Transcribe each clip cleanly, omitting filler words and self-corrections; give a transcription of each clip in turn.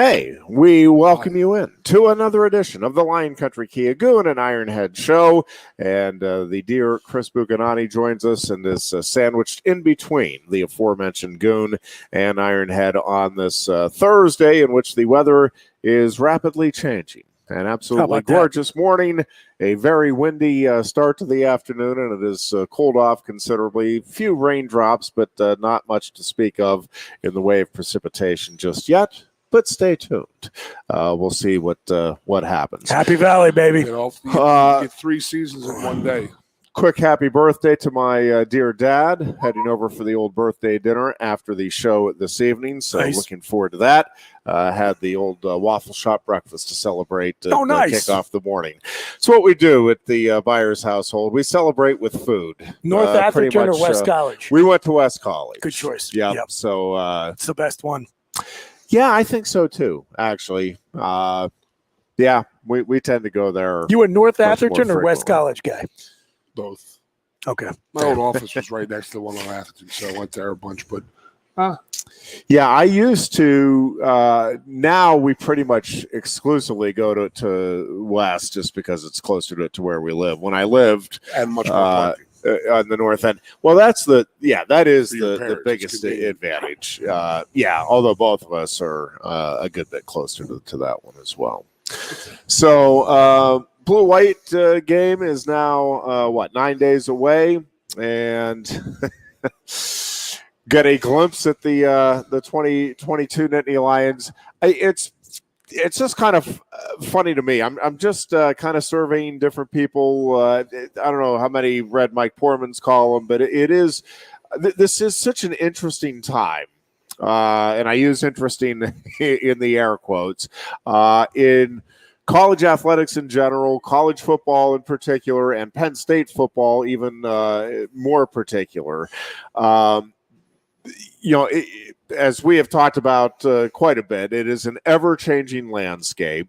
Hey, we welcome you in to another edition of the Lion Country Kia Goon and Ironhead show. And the dear Chris Buganani joins us and is sandwiched in between the aforementioned Goon and Ironhead on this Thursday, in which the weather is rapidly changing. An absolutely gorgeous morning, a very windy start to the afternoon, and it is cooled off considerably. Few raindrops, but not much to speak of in the way of precipitation just yet. But stay tuned. We'll see what happens. Happy Valley, baby. You get 3 seasons in one day. Quick happy birthday to my dear dad, heading over for the old birthday dinner after the show this evening. So nice. Looking forward to that. Had the old waffle shop breakfast to celebrate nice. kick off the morning. It's what we do at the Byers household. We celebrate with food. North Atherton or West College? We went to West College. Good choice. Yep. So it's the best one. Yeah, I think so too, actually. Yeah, we tend to go there. You a North Atherton or West College guy? Both. Okay. My old office was right next to the one on Atherton, so I went there a bunch. But yeah, I used to. Now we pretty much exclusively go to West just because it's closer to where we live. When I lived, and much more parking. On the north end. Well, that is the biggest advantage. Yeah, although both of us are a good bit closer to that one as well. So blue-white game is now 9 days away, and get a glimpse at the 2022 Nittany Lions. It's just kind of funny to me. I'm just kind of surveying different people. I don't know how many read Mike Portman's column, but it is. This is such an interesting time, and I use "interesting" in the air quotes in college athletics in general, college football in particular, and Penn State football even more particular. As we have talked about quite a bit, it is an ever-changing landscape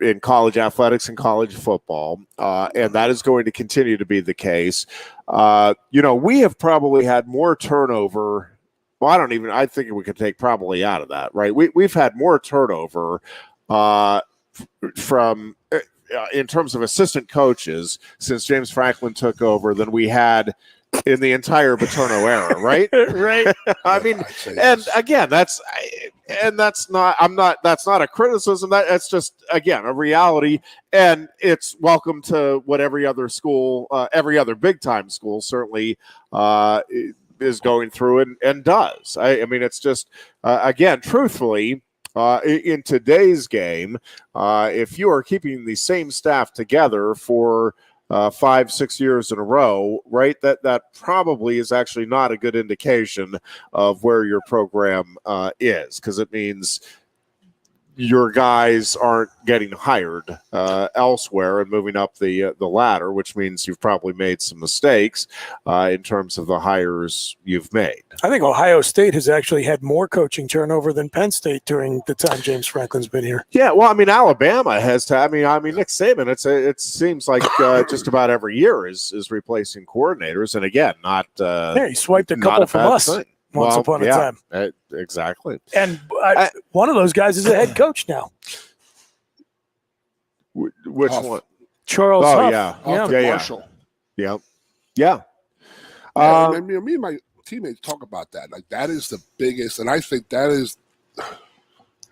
in college athletics and college football, and that is going to continue to be the case. We have probably had more turnover. Well, I think we could take probably out of that, right? We've had more turnover from in terms of assistant coaches since James Franklin took over than we had in the entire Paterno era, right? Right. I mean, and again, that's not a criticism. That's just, again, a reality. And it's welcome to what every other school, every other big time school certainly is going through and does. I mean, it's just, again, truthfully, in today's game, if you are keeping the same staff together for 5-6 years in a row, right? That probably is actually not a good indication of where your program is, because it means your guys aren't getting hired elsewhere and moving up the ladder, which means you've probably made some mistakes in terms of the hires you've made. I think Ohio State has actually had more coaching turnover than Penn State during the time James Franklin's been here. Yeah, well, I mean, Alabama has to. I mean, Nick Saban. It seems like just about every year is replacing coordinators, and again, not. He swiped a couple from us. Thing. Once upon a time. Exactly. And one of those guys is a head coach now. Which one? Charles Huff. Yeah. Marshall. Yeah. Me and my teammates talk about that. Like, that is the biggest, and I think that is, I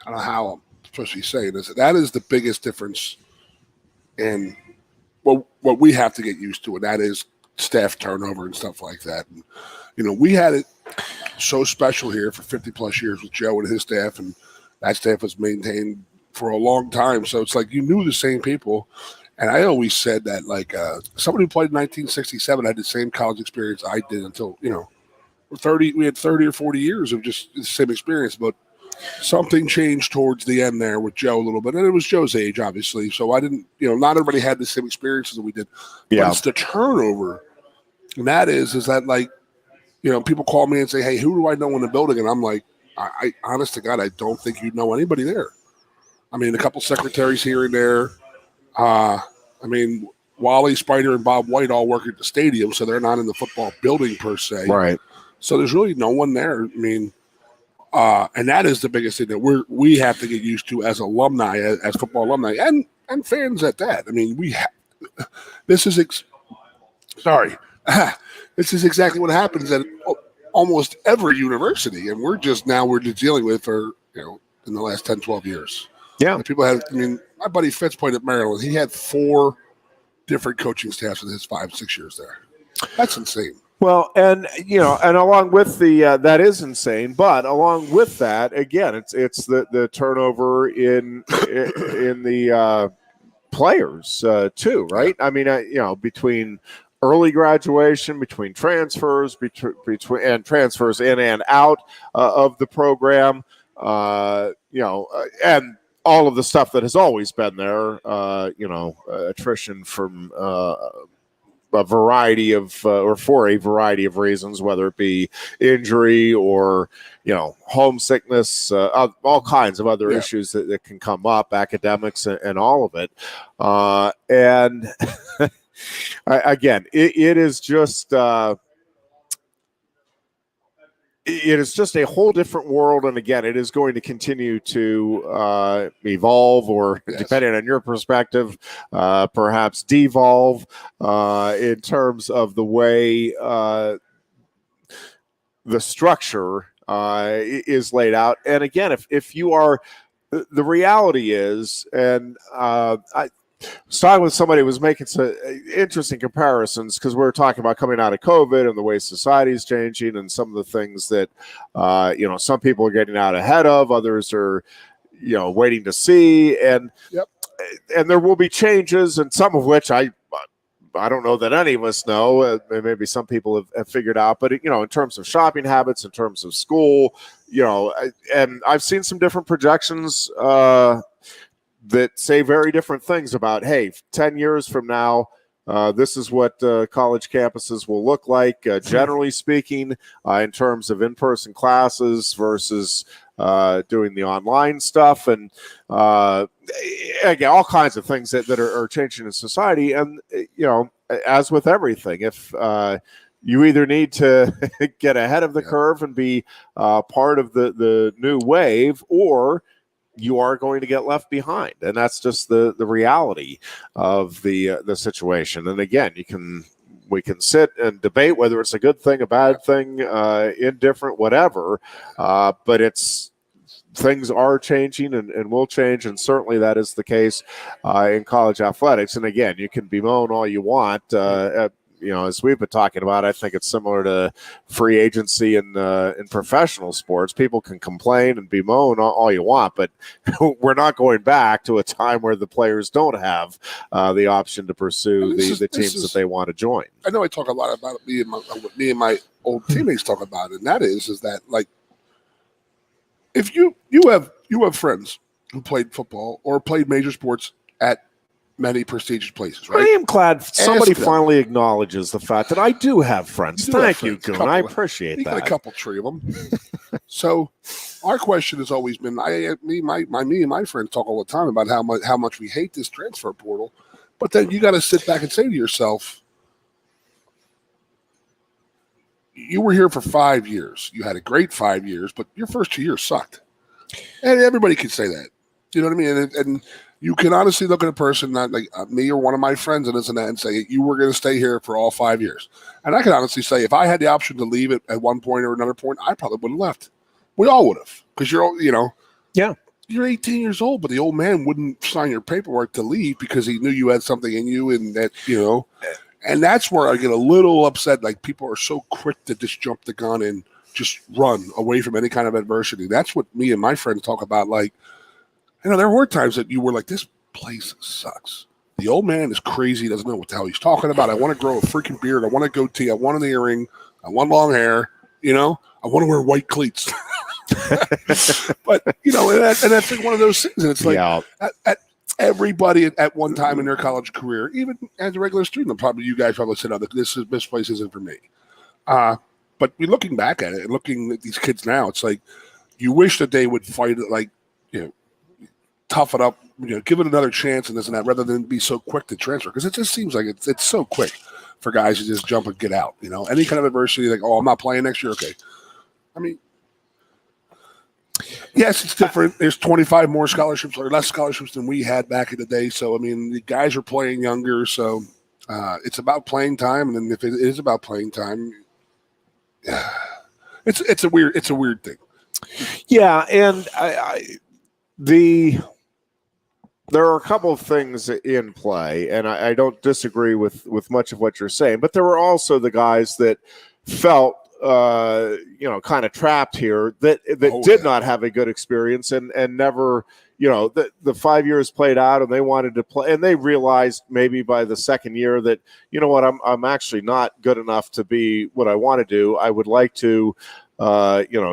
don't know how I'm supposed to be saying this, that is the biggest difference in what we have to get used to, and that is staff turnover and stuff like that. And, we had it so special here for 50-plus years with Joe and his staff, and that staff was maintained for a long time. So it's like you knew the same people. And I always said that, like, somebody who played in 1967 had the same college experience I did until, we had 30 or 40 years of just the same experience. But something changed towards the end there with Joe a little bit. And it was Joe's age, obviously. So I didn't, not everybody had the same experiences that we did. Yeah. But it's the turnover. And that is that, like, people call me and say, hey, who do I know in the building? And I'm like, I honest to God, I don't think you know anybody there. I mean, a couple secretaries here and there. Wally Spider and Bob White all work at the stadium, so they're not in the football building per se. Right. So there's really no one there. I mean, And that is the biggest thing that we have to get used to as alumni, as football alumni, and fans at that. I mean, this is this is exactly what happens at almost every university, and we're just dealing with for in the last 10, 12 years. Yeah, and people have. I mean, my buddy Fitz played at Maryland. He had 4 different coaching staffs in his 5-6 years there. That's insane. Well, and and along with the that is insane. But along with that, again, it's the turnover in the players too, right? I mean, between early graduation, between transfers, between and transfers in and out of the program, and all of the stuff that has always been there, attrition from a variety of or for a variety of reasons, whether it be injury or homesickness, all kinds of other issues that can come up, academics and all of it. And again, it is just it is just a whole different world, and again, it is going to continue to evolve, or depending on your perspective, perhaps devolve in terms of the way the structure is laid out. And again, if you are, the reality is, and I was talking with somebody who was making some interesting comparisons, because we were talking about coming out of COVID and the way society is changing and some of the things that, some people are getting out ahead of, others are, waiting to see. And, and there will be changes, and some of which I don't know that any of us know. Maybe some people have figured out, but in terms of shopping habits, in terms of school, and I've seen some different projections that say very different things about, hey, 10 years from now, this is what college campuses will look like, generally speaking, in terms of in-person classes versus doing the online stuff. And again, all kinds of things that are changing in society. And, as with everything, if you either need to get ahead of the curve and be part of the new wave, or you are going to get left behind. And that's just the reality of the situation. And again, we can sit and debate whether it's a good thing, a bad thing, indifferent, whatever. But things are changing and will change. And certainly that is the case in college athletics. And again, you can bemoan all you want, as we've been talking about. I think it's similar to free agency in professional sports. People can complain and bemoan all you want, but we're not going back to a time where the players don't have the option to pursue the teams that they want to join. I know I talk a lot about it, what me and my old teammates talk about, and that is that, like, if you have friends who played football or played major sports at many prestigious places, right? I am glad somebody finally acknowledges the fact that I do have friends. Thank you, Goon. I appreciate that. You got a couple, 3 of them. So our question has always been, me and my friends talk all the time about how much we hate this transfer portal, but then you got to sit back and say to yourself, you were here for 5 years. You had a great 5 years, but your first 2 years sucked. And everybody can say that. You know what I mean? And you can honestly look at a person, not like me or one of my friends and this and that, and say, you were going to stay here for all 5 years. And I can honestly say, if I had the option to leave at one point or another point, I probably would have left. We all would have, because you're 18 years old, but the old man wouldn't sign your paperwork to leave because he knew you had something in you, and that, and that's where I get a little upset. Like, people are so quick to just jump the gun and just run away from any kind of adversity. That's what me and my friends talk about. Like, there were times that you were like, this place sucks. The old man is crazy. He doesn't know what the hell he's talking about. I want to grow a freaking beard. I want a goatee. I want an earring. I want long hair. I want to wear white cleats. But, and that's like one of those things. And it's like, at everybody at one time in their college career, even as a regular student, you guys probably said, this place isn't for me. But looking back at it and looking at these kids now, it's like, you wish that they would fight it, like, tough it up, give it another chance and this and that, rather than be so quick to transfer. Because it just seems like it's so quick for guys to just jump and get out. Any kind of adversity, like, oh, I'm not playing next year. Okay. I mean, Yes, it's different. There's 25 more scholarships or less scholarships than we had back in the day. So, I mean, the guys are playing younger. So it's about playing time. And then if it is about playing time, it's a weird thing. Yeah. And there are a couple of things in play, and I don't disagree with much of what you're saying, but there were also the guys that felt kind of trapped here that did not have a good experience and never, the 5 years played out and they wanted to play, and they realized maybe by the second year that, you know what, I'm actually not good enough to be what I want to do. I would like to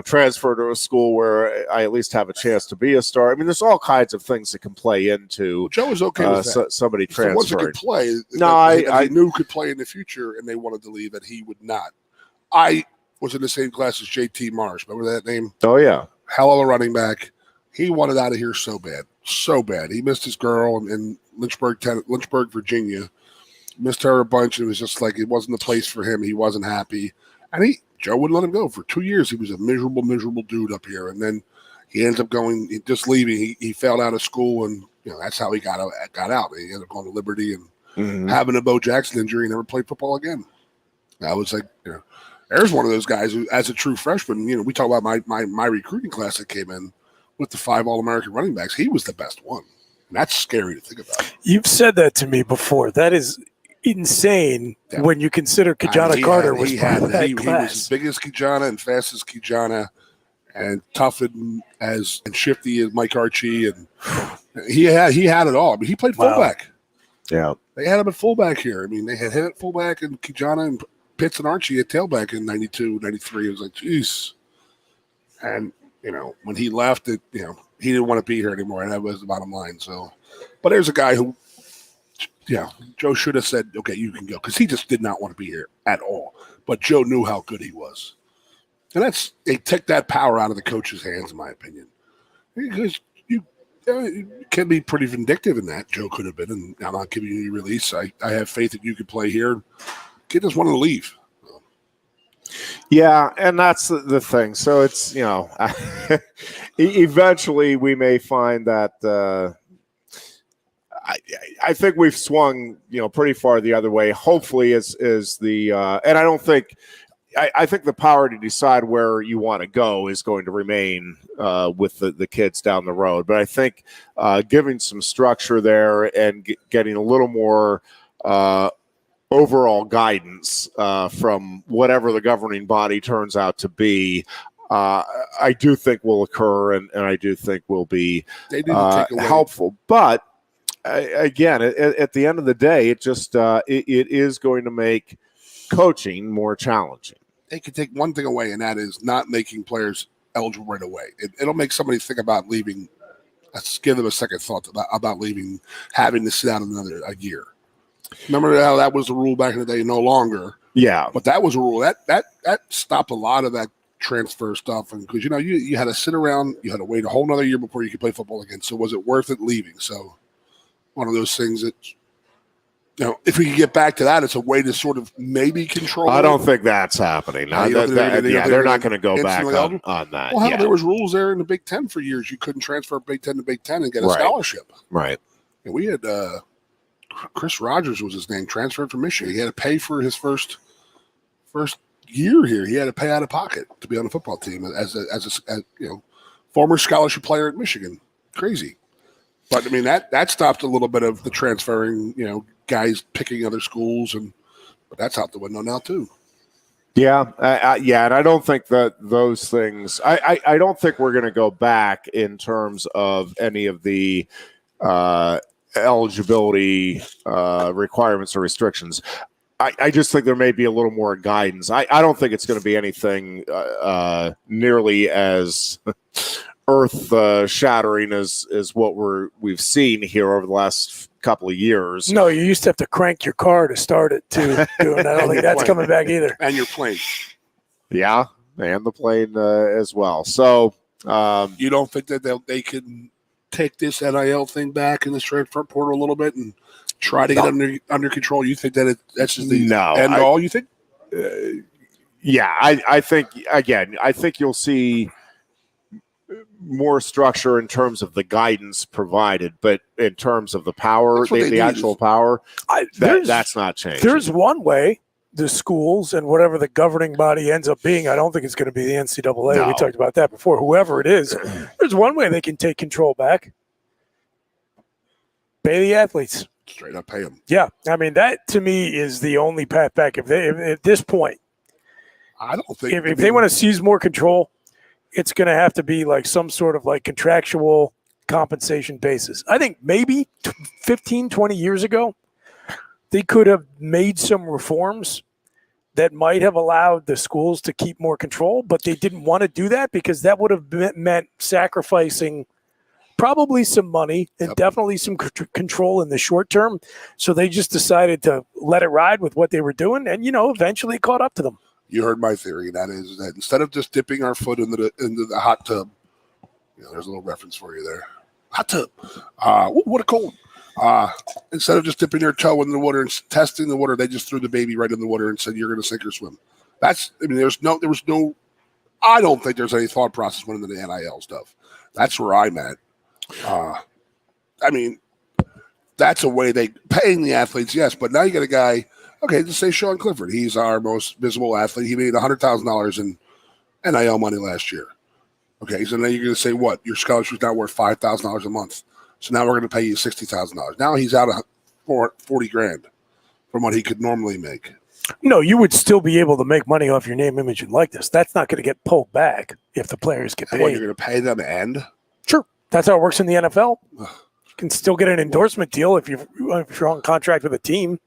transfer to a school where I at least have a chance to be a star. I mean, there's all kinds of things that can play into Joe was okay with that. Somebody transferring. The ones that could play, I knew could play in the future, and they wanted to leave, that he would not. I was in the same class as JT Marsh. Remember that name? Oh, yeah. Hell of a running back. He wanted out of here so bad. So bad. He missed his girl in Lynchburg, Virginia. Missed her a bunch. It was just like it wasn't the place for him. He wasn't happy. And Joe wouldn't let him go. For 2 years, he was a miserable, miserable dude up here. And then he ends up just leaving. He failed out of school, and that's how he got out. He ended up going to Liberty and having a Bo Jackson injury, and never played football again. I was like, there's one of those guys who, as a true freshman, we talk about my recruiting class that came in with the 5 All-American running backs. He was the best one. And that's scary to think about. You've said that to me before. That is insane when you consider Kijana Carter was part of that class. He was as big as Kijana and fast as Kijana and tough and shifty as Mike Archie. And he had it all. I mean, he played fullback. Yeah. They had him at fullback here. I mean, they had him at fullback and Kijana and Pitts and Archie at tailback in 92, 93. It was like, geez. And, when he left, he didn't want to be here anymore, and that was the bottom line. So, but there's a guy who, Joe should have said, okay, you can go, because he just did not want to be here at all. But Joe knew how good he was. And they take that power out of the coach's hands, in my opinion. Because you can be pretty vindictive in that. Joe could have been, and I'm not giving you any release. I have faith that you could play here. Kid just wanted to leave. Yeah, and that's the thing. So it's, eventually we may find that I think we've swung, pretty far the other way. Hopefully is the and I don't think I think the power to decide where you want to go is going to remain with the kids down the road. But I think giving some structure there and getting a little more overall guidance from whatever the governing body turns out to be, I do think will occur, and I do think will be helpful. But again, at the end of the day, it just it is going to make coaching more challenging. They can take one thing away, and that is not making players eligible right away. It'll make somebody think about leaving. Let's give them a second thought about leaving, having to sit out a year. Remember how that was the rule back in the day? No longer. Yeah. But that was a rule. That stopped a lot of that transfer stuff. And because, you had to sit around, you had to wait a whole nother year before you could play football again. So was it worth it leaving? So one of those things that, if we could get back to that, it's a way to sort of maybe control. I don't think that's happening. They're not going to go back on that. Well, there was rules there in the Big Ten for years. You couldn't transfer Big Ten to Big Ten and get a scholarship. Right. And we had Chris Rogers was his name, transferred from Michigan. He had to pay for his first year here. He had to pay out of pocket to be on the football team as a former scholarship player at Michigan. Crazy. But I mean that stopped a little bit of the transferring, guys picking other schools, but that's out the window now too. Yeah, and I don't think that those things. I don't think we're going to go back in terms of any of the eligibility requirements or restrictions. I just think there may be a little more guidance. I don't think it's going to be anything nearly as earth shattering as what we've seen here over the last couple of years. No, you used to have to crank your car to start it too. And I don't think that's coming back either. And your plane. Yeah, and the plane as well. So you don't think that they can take this NIL thing back in this transfer portal a little bit and try to get under control? You think that that's just the end all? You think? Yeah, I think again. I think you'll see more structure in terms of the guidance provided, but in terms of the power, the actual power, that's not changing. There's one way the schools and whatever the governing body ends up being, I don't think it's going to be the NCAA. No. We talked about that before. Whoever it is, there's one way they can take control back. Pay the athletes. Straight up pay them. Yeah. I mean, that to me is the only path back. If at this point, I don't think if they want to seize more control, it's going to have to be like some sort of like contractual compensation basis. I think maybe 15, 20 years ago, they could have made some reforms that might have allowed the schools to keep more control, but they didn't want to do that because that would have meant sacrificing probably some money and definitely some control in the short term. So they just decided to let it ride with what they were doing, and eventually it caught up to them. You heard my theory, and that is that instead of just dipping our foot into the hot tub, there's a little reference for you there. Hot tub. What a cold. Instead of just dipping your toe in the water and testing the water, they just threw the baby right in the water and said, "You're going to sink or swim." I don't think there's any thought process went into the NIL stuff. That's where I'm at. That's a way they paying the athletes, yes, but now you got a guy. Okay, just say Sean Clifford. He's our most visible athlete. He made $100,000 in NIL money last year. Okay, so now you're going to say what? Your scholarship's now worth $5,000 a month. So now we're going to pay you $60,000. Now he's out of $40,000 from what he could normally make. No, you would still be able to make money off your name, image, and likeness. That's not going to get pulled back if the players get paid. What, you're going to pay them and? Sure. That's how it works in the NFL. You can still get an endorsement deal if you're on contract with a team.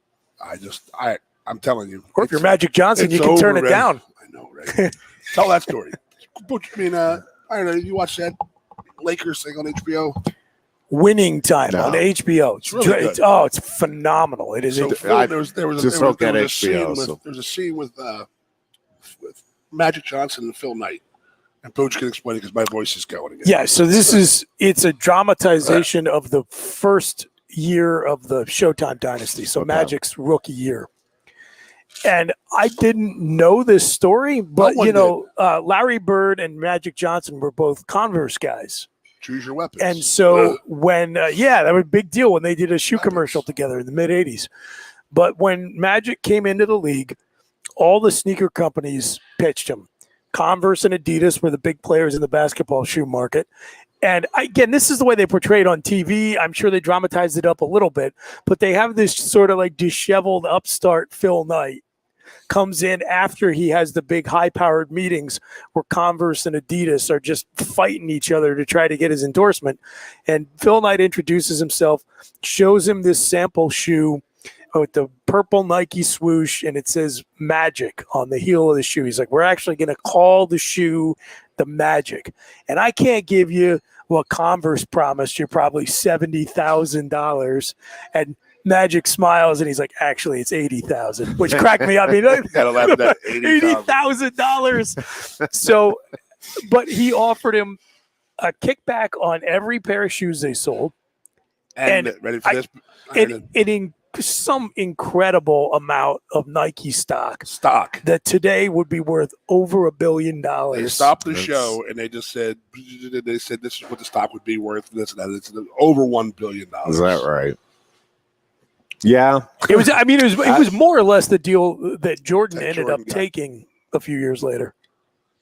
I'm telling you. Or if you're Magic Johnson, you can turn it down. I know, right? Tell that story. I don't know. You watch that Lakers thing on HBO? Winning Time on HBO. It's really good. It's phenomenal. It is. So there was a scene with Magic Johnson and Phil Knight. And Pooch can explain it because my voice is going again. Yeah, so it's a dramatization of the first year of the Showtime dynasty, so Magic's rookie year. And I didn't know this story, but, Larry Bird and Magic Johnson were both Converse guys. Choose your weapons. And so when, that was a big deal when they did a shoe commercial together in the mid-'80s. But when Magic came into the league, all the sneaker companies pitched him. Converse and Adidas were the big players in the basketball shoe market. And again, this is the way they portrayed on TV. I'm sure they dramatized it up a little bit, but they have this sort of like disheveled upstart Phil Knight comes in after he has the big high-powered meetings where Converse and Adidas are just fighting each other to try to get his endorsement. And Phil Knight introduces himself, shows him this sample shoe with the purple Nike swoosh, and it says Magic on the heel of the shoe. He's like, we're actually going to call the shoe the Magic. And I can't give you what Converse promised you, probably $70,000. And Magic smiles, and he's like, actually, it's $80,000, which cracked me up. I mean, $80,000. So, but he offered him a kickback on every pair of shoes they sold. And ready for this? Some incredible amount of Nike stock that today would be worth over $1 billion. They stopped the show and they just said, this is what the stock would be worth. This and that. It's over $1 billion. Is that right? Yeah. It was. I mean, it was more or less the deal that Jordan ended up taking a few years later.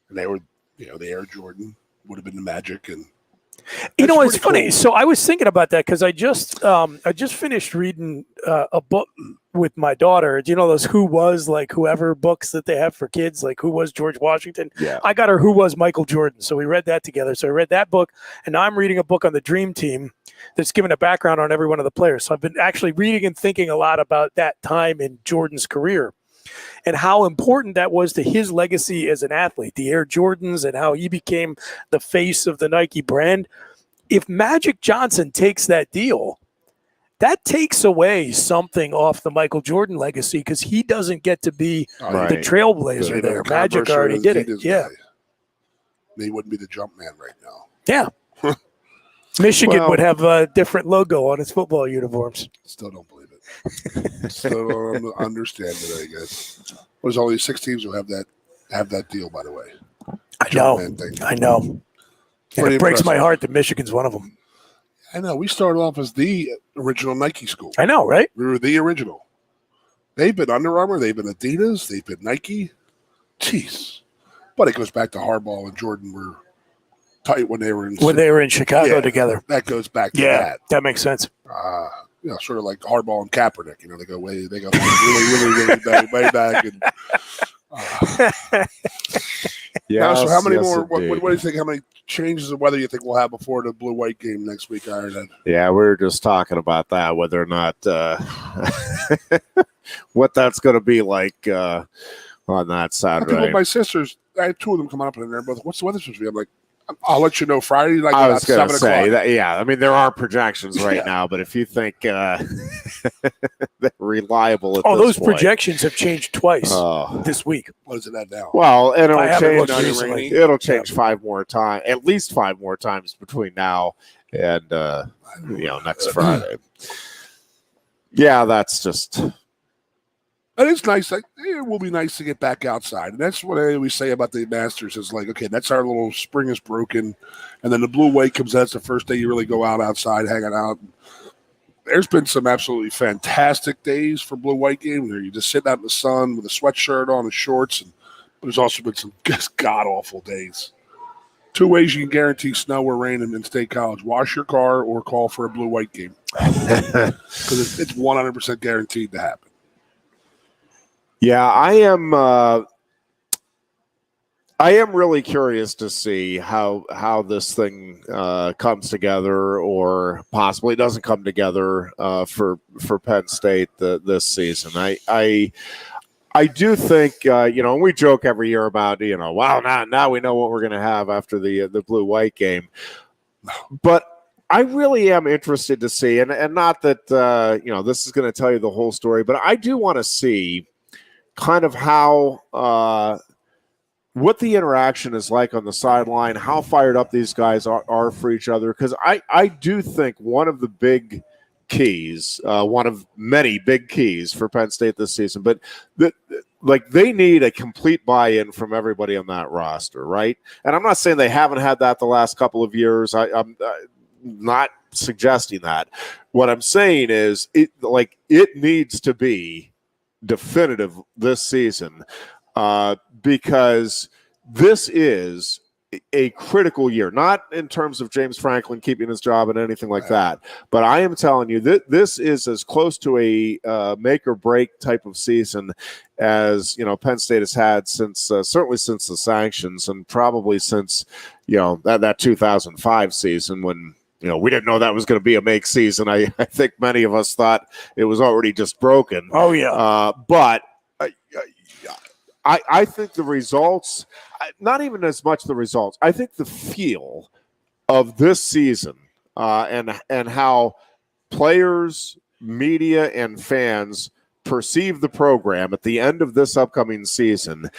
And they were, the Air Jordan would have been the Magic and. It's funny. Cool. So I was thinking about that because I just finished reading a book with my daughter. Do you know those Who Was, like whoever books that they have for kids, like Who Was George Washington? Yeah. I got her Who Was Michael Jordan. So we read that together. So I read that book, and now I'm reading a book on the Dream Team that's given a background on every one of the players. So I've been actually reading and thinking a lot about that time in Jordan's career and how important that was to his legacy as an athlete, the Air Jordans, and how he became the face of the Nike brand. If Magic Johnson takes that deal, that takes away something off the Michael Jordan legacy because he doesn't get to be the trailblazer there. Magic already did it. Yeah. He wouldn't be the jump man right now. Yeah. Michigan would have a different logo on its football uniforms. Still don't believe it. Still don't understand it, I guess. There's only 6 teams who have that deal, by the way. I know. And it breaks my heart that Michigan's one of them. I know. We started off as the original Nike school. I know, right? We were the original. They've been Under Armour. They've been Adidas. They've been Nike. Jeez. But it goes back to Harbaugh and Jordan were tight when they were in Chicago together. That goes back to that. That makes sense. Sort of like Harbaugh and Kaepernick. They go really, really back, way back. And, so how many more? What do you think? How many changes of weather you think we'll have before the blue-white game next week, Ironhead? Yeah, we were just talking about that, whether or not what that's going to be like on that Saturday. My sisters, I had two of them coming up, and they're both, "What's the weather supposed to be?" I'm like, "I'll let you know Friday." Like I was going to say that. Yeah, I mean there are projections right now, but if you think they're reliable, at those point, projections have changed twice this week. What is it at now? Well, and it'll change 5 more times, at least 5 more times between now and next Friday. Yeah, that's just. And it's nice. Like, it will be nice to get back outside. And that's what I always say about the Masters is like, okay, that's our little spring is broken. And then the blue white comes out. That's the first day you really go outside, hanging out. There's been some absolutely fantastic days for blue white game where you just sit out in the sun with a sweatshirt on and shorts. But there's also been some just god-awful days. 2 ways you can guarantee snow or rain in State College. Wash your car or call for a blue white game. Because it's 100% guaranteed to happen. Yeah, I am really curious to see how this thing comes together, or possibly doesn't come together for Penn State this season. I do think we joke every year about wow, now we know what we're going to have after the blue-white game, but I really am interested to see, and not that this is going to tell you the whole story, but I do want to see kind of how what the interaction is like on the sideline, how fired up these guys are for each other, because I do think one of the big keys, one of many big keys for Penn State this season, but they need a complete buy-in from everybody on that roster, right? And I'm not saying they haven't had that the last couple of years. I'm not suggesting that. What I'm saying is it needs to be definitive this season because this is a critical year, not in terms of James Franklin keeping his job and anything like that, but I am telling you that this is as close to a make or break type of season as Penn State has had since certainly since the sanctions, and probably since that 2005 season when we didn't know that was going to be a make season. I think many of us thought it was already just broken. Oh, yeah. But I think the results, not even as much the results, I think the feel of this season and how players, media, and fans perceive the program at the end of this upcoming season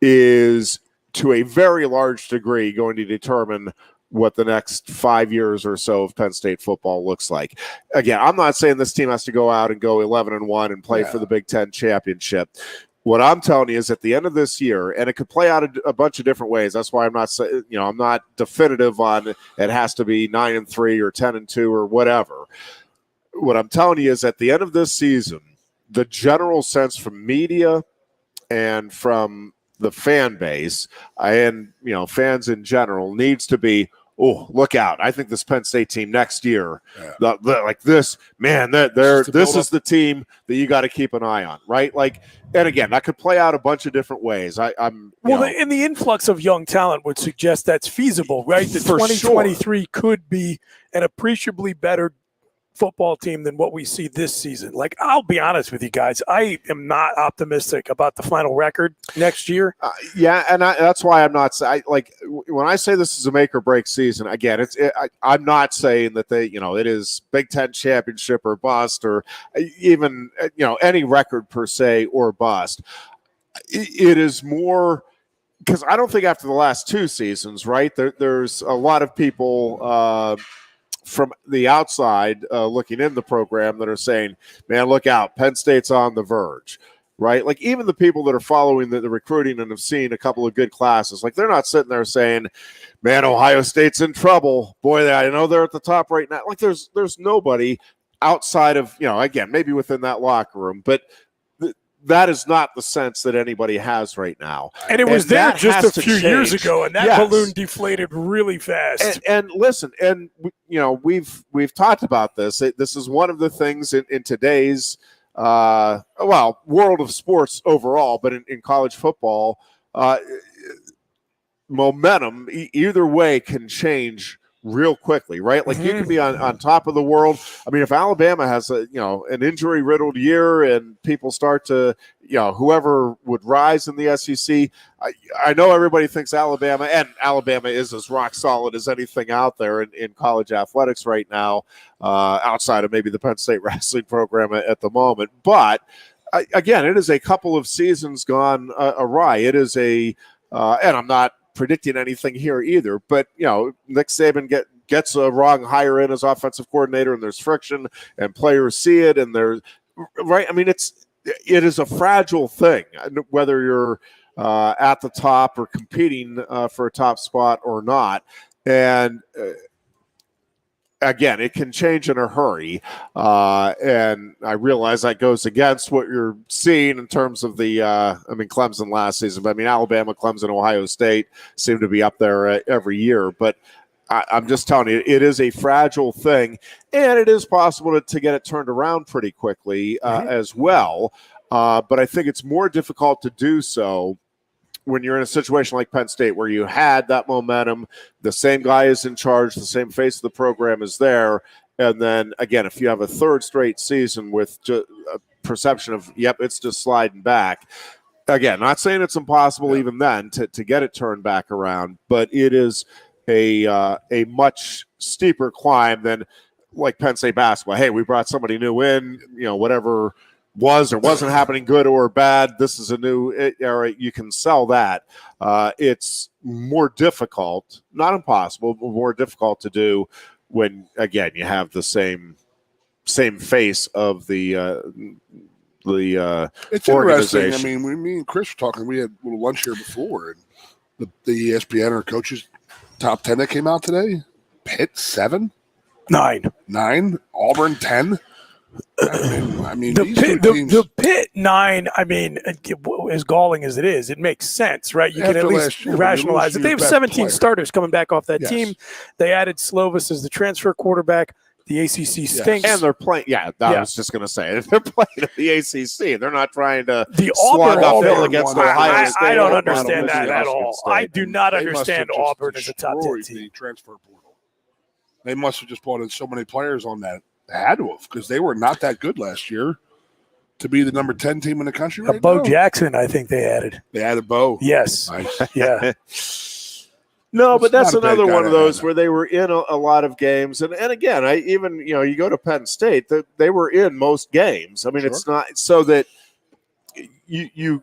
is to a very large degree going to determine what the next 5 years or so of Penn State football looks like. Again, I'm not saying this team has to go out and go 11-1 and play for the Big Ten championship. What I'm telling you is at the end of this year, and it could play out a bunch of different ways. That's why I'm not saying, I'm not definitive on it has to be 9-3 or 10-2 or whatever. What I'm telling you is at the end of this season, the general sense from media and from the fan base and fans in general needs to be, oh, look out. I think this Penn State team next year, like this, man, this is the team that you got to keep an eye on, right? And again, that could play out a bunch of different ways. And the influx of young talent would suggest that's feasible, right? The 2023 could be an appreciably better football team than what we see this season. I'll be honest with you guys, I am not optimistic about the final record next year. That's why I'm not when I say this is a make or break season. Again, I'm not saying that it is Big Ten championship or bust, or even any record per se or bust. It is more because I don't think after the last 2 seasons, right? There's a lot of people from the outside looking in the program that are saying, man, look out, Penn State's on the verge, right? Like even the people that are following the recruiting and have seen a couple of good classes, like they're not sitting there saying, man, Ohio State's in trouble. Boy, I know they're at the top right now. Like there's nobody outside of, again, maybe within that locker room, but that is not the sense that anybody has right now. And it was there just a few years ago, and that balloon deflated really fast. And listen, and we've talked about this. This is one of the things in today's world of sports overall, but in college football, momentum either way can change real quickly, right? Like you can be on top of the world. I mean, if Alabama has an injury riddled year and people start to, whoever would rise in the SEC, I know everybody thinks Alabama is as rock solid as anything out there in college athletics right now, outside of maybe the Penn State Wrestling program at the moment. But again, it is a couple of seasons gone awry. It is and I'm not predicting anything here either, but Nick Saban gets a wrong hire in as offensive coordinator, and there's friction, and players see it, and there's right. I mean, it is a fragile thing, whether you're at the top or competing for a top spot or not, and. Again, it can change in a hurry, and I realize that goes against what you're seeing in terms of Clemson last season. But Alabama, Clemson, Ohio State seem to be up there every year. But I'm just telling you, it is a fragile thing, and it is possible to get it turned around pretty quickly as well. But I think it's more difficult to do so when you're in a situation like Penn State, where you had that momentum, the same guy is in charge, the same face of the program is there, and then, again, if you have a third straight season with a perception of, it's just sliding back, again, not saying it's impossible even then to get it turned back around, but it is a much steeper climb than like Penn State basketball. Hey, we brought somebody new in, whatever was or wasn't happening, good or bad, this is a new era. You can sell that. It's more difficult, not impossible, but more difficult to do when, again, you have the same face of the it's interesting. Me and Chris were talking. We had a little lunch here before, and the ESPN or coaches top 10 that came out today: Pitt 7, 9, Auburn 10. The Pitt 9, as galling as it is, it makes sense, right? You can at least rationalize it. They have 17 starters coming back off that team. They added Slovis as the transfer quarterback. The ACC stinks. And they're playing, I was just going to say, they're playing at the ACC. They're not trying to slug uphill against Ohio State. I don't understand that at all. I do not understand Auburn as a top 10 team. The transfer portal. They must have just brought in so many players on that. Had to have, because they were not that good last year to be the number 10 team in the country. Right Bo now. Jackson, I think they added. They added Bo. Yes. Nice. Yeah. No, but that's another one of those where they were in a lot of games. And again, you go to Penn State, they were in most games. It's not so that you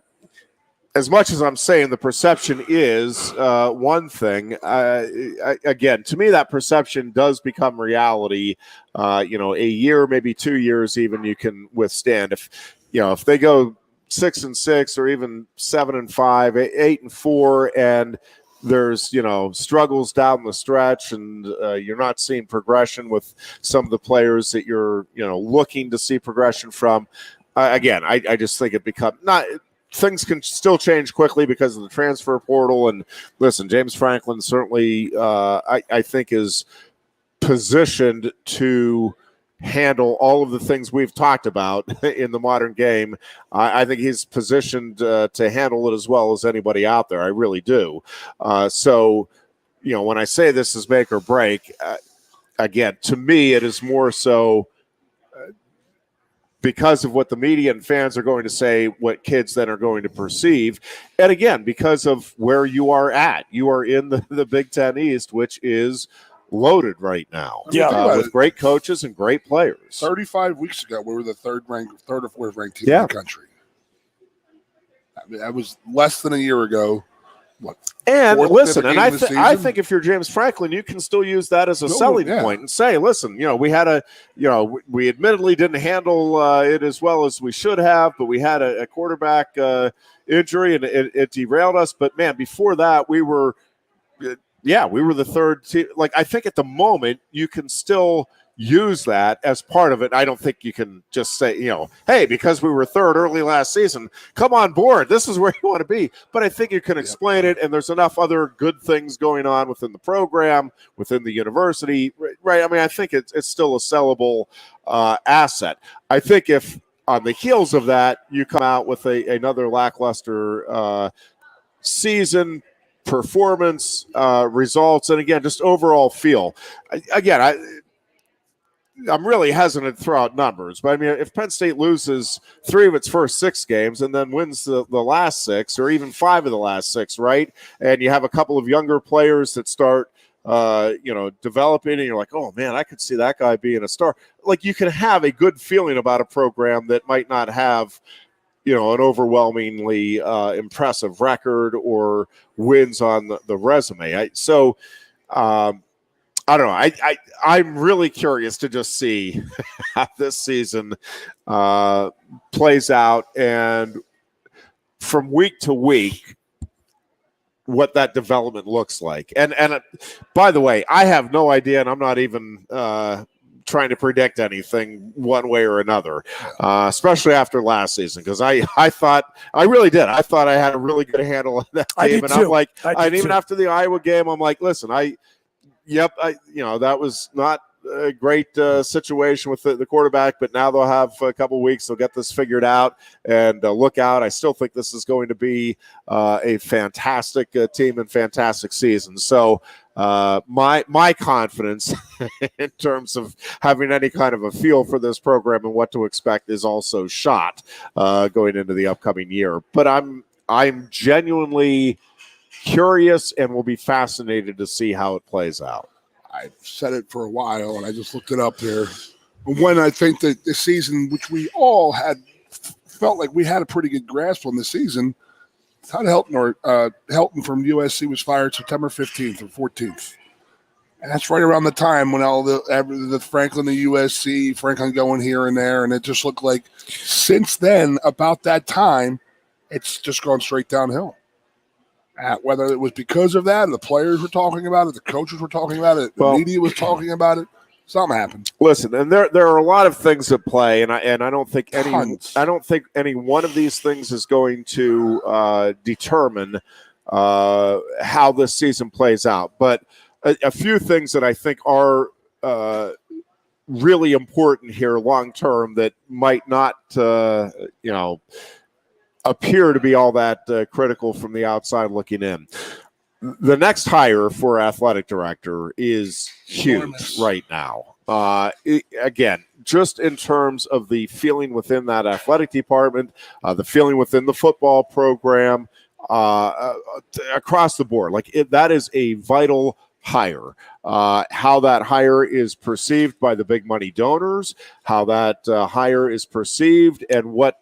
as much as I'm saying the perception is one thing, again, to me, that perception does become reality. A year, maybe 2 years, even you can withstand. If they go 6-6 or even 7-5, 8-4, and there's struggles down the stretch, and you're not seeing progression with some of the players that you're looking to see progression from. Again, I just think it become not. Things can still change quickly because of the transfer portal. And listen, James Franklin certainly, I think, is positioned to handle all of the things we've talked about in the modern game. I think he's positioned to handle it as well as anybody out there. I really do. So, when I say this is make or break, again, to me, it is more so because of what the media and fans are going to say, what kids then are going to perceive. And again, because of where you are at. You are in the Big Ten East, which is loaded right now. With great coaches and great players. 35 weeks ago, we were the third or fourth ranked team in the country. That was less than a year ago. And fourth, listen, fifth and game of the season. I think if you're James Franklin, you can still use that as a selling point and say, listen, we had we admittedly didn't handle it as well as we should have, but we had a quarterback injury and it derailed us. But man, before that, we were the third team. Like, I think at the moment you can still use that as part of it. I don't think you can just say, hey, because we were third early last season, come on board. This is where you want to be. But I think you can explain it, and there's enough other good things going on within the program, within the university, right? I mean, I think it's still a sellable asset. I think if on the heels of that, you come out with another lackluster season, performance, results, and again, just overall feel. I'm really hesitant to throw out numbers, but I mean, if Penn State loses 3 of its first 6 games and then wins the last 6 or even 5 of the last 6, right? And you have a couple of younger players that start, developing, and you're like, oh man, I could see that guy being a star. Like, you can have a good feeling about a program that might not have, an overwhelmingly impressive record or wins on the resume. I don't know. I'm really curious to just see how this season plays out, and from week to week, what that development looks like. And by the way, I have no idea, and I'm not even trying to predict anything one way or another, especially after last season, because I thought I really did. I thought I had a really good handle on that game, and I'm like, and even after the Iowa game, I'm like, listen, that was not a great situation with the quarterback, but now they'll have a couple weeks. They'll get this figured out, and look out. I still think this is going to be a fantastic team and fantastic season. So my confidence in terms of having any kind of a feel for this program and what to expect is also shot going into the upcoming year. But I'm genuinely curious and will be fascinated to see how it plays out. I've said it for a while, and I just looked it up here. When I think that the season, which we all had felt like we had a pretty good grasp on the season, Todd Helton from USC was fired September 15th or 14th. And that's right around the time when all the Franklin, the USC, Franklin going here and there, and it just looked like since then, about that time, it's just gone straight downhill. Whether it was because of that, the players were talking about it, the coaches were talking about it, the media was talking about it, something happened. Listen, and there are a lot of things at play, and I don't think any one of these things is going to determine how this season plays out. But a few things that I think are really important here long term that might not appear to be all that critical from the outside looking in. The next hire for athletic director is huge right now. Again, just in terms of the feeling within that athletic department, the feeling within the football program, across the board, that is a vital hire. How that hire is perceived by the big money donors, how that hire is perceived, and what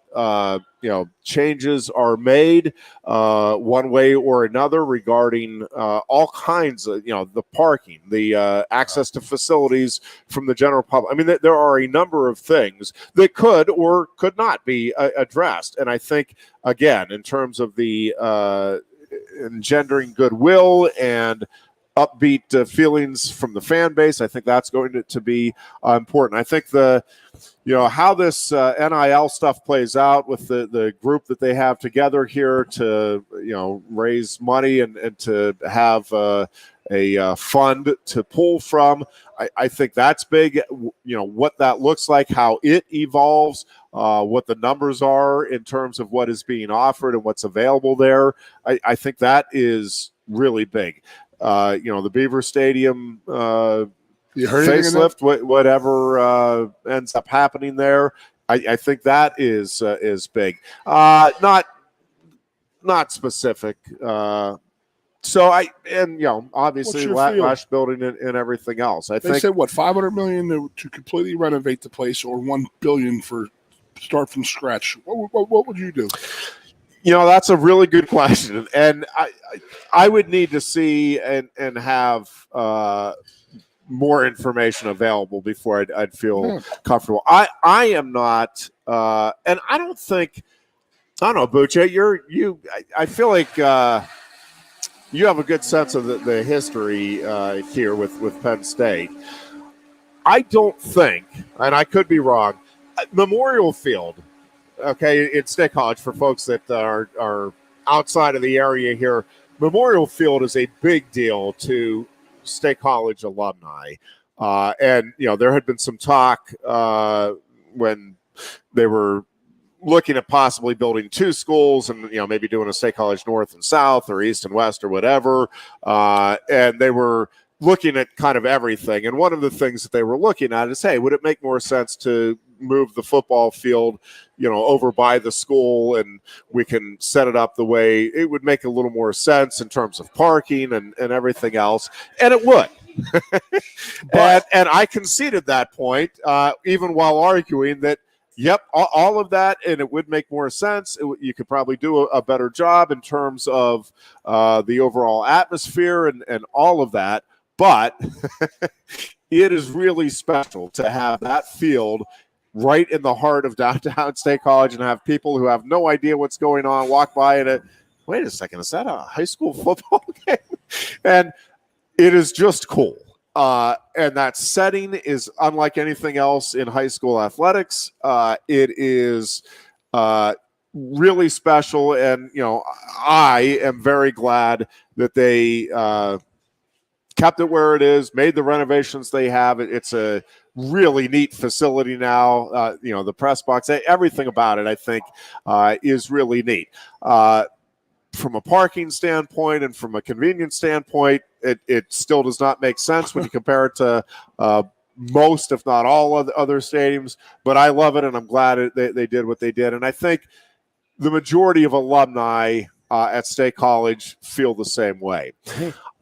changes are made one way or another regarding all kinds of, the parking, the access to facilities from the general public. I mean, there are a number of things that could or could not be addressed. And I think, again, in terms of the engendering goodwill and upbeat feelings from the fan base, I think that's going to be important. I think how this NIL stuff plays out with the group that they have together here to raise money and to have a fund to pull from, I think that's big. What that looks like, how it evolves, what the numbers are in terms of what is being offered and what's available there. I think that is really big. The Beaver Stadium facelift, whatever ends up happening there, I think that is big. Not specific. Obviously Lash building and everything else. They said $500 million to completely renovate the place, or $1 billion for start from scratch. What would you do? That's a really good question, and I would need to see and have more information available before I'd feel comfortable. I am not, and I don't know, Buche, I feel like you have a good sense of the history here with Penn State. I don't think, and I could be wrong, Memorial Field, okay, in State College, for folks that are outside of the area here, Memorial Field is a big deal to State College alumni. And, there had been some talk when they were looking at possibly building two schools and, maybe doing a State College North and South or East and West or whatever. And they were looking at kind of everything. And one of the things that they were looking at is, hey, would it make more sense to move the football field, over by the school, and we can set it up the way it would make a little more sense in terms of parking and everything else. And it would. and I conceded that point, even while arguing that, yep, all of that, and it would make more sense. You could probably do a better job in terms of the overall atmosphere and all of that. But it is really special to have that field right in the heart of downtown State College and have people who have no idea what's going on walk by and wait a second, is that a high school football game? And it is just cool. And that setting is unlike anything else in high school athletics. It is really special. And, I am very glad that they kept it where it is, made the renovations they have. It's a really neat facility now. The press box, everything about it, I think, is really neat. From a parking standpoint and from a convenience standpoint, it still does not make sense when you compare it to most, if not all, of the other stadiums. But I love it, and I'm glad they did what they did. And I think the majority of alumni at State College feel the same way.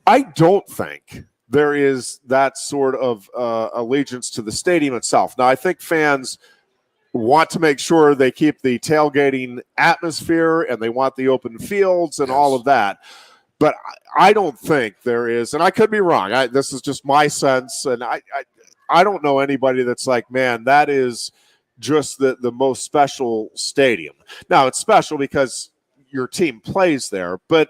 I don't think there is that sort of allegiance to the stadium itself. Now, I think fans want to make sure they keep the tailgating atmosphere and they want the open fields and all of that. But I don't think there is, and I could be wrong. This is just my sense, and I don't know anybody that's like, man, that is just the most special stadium. Now, it's special because your team plays there, but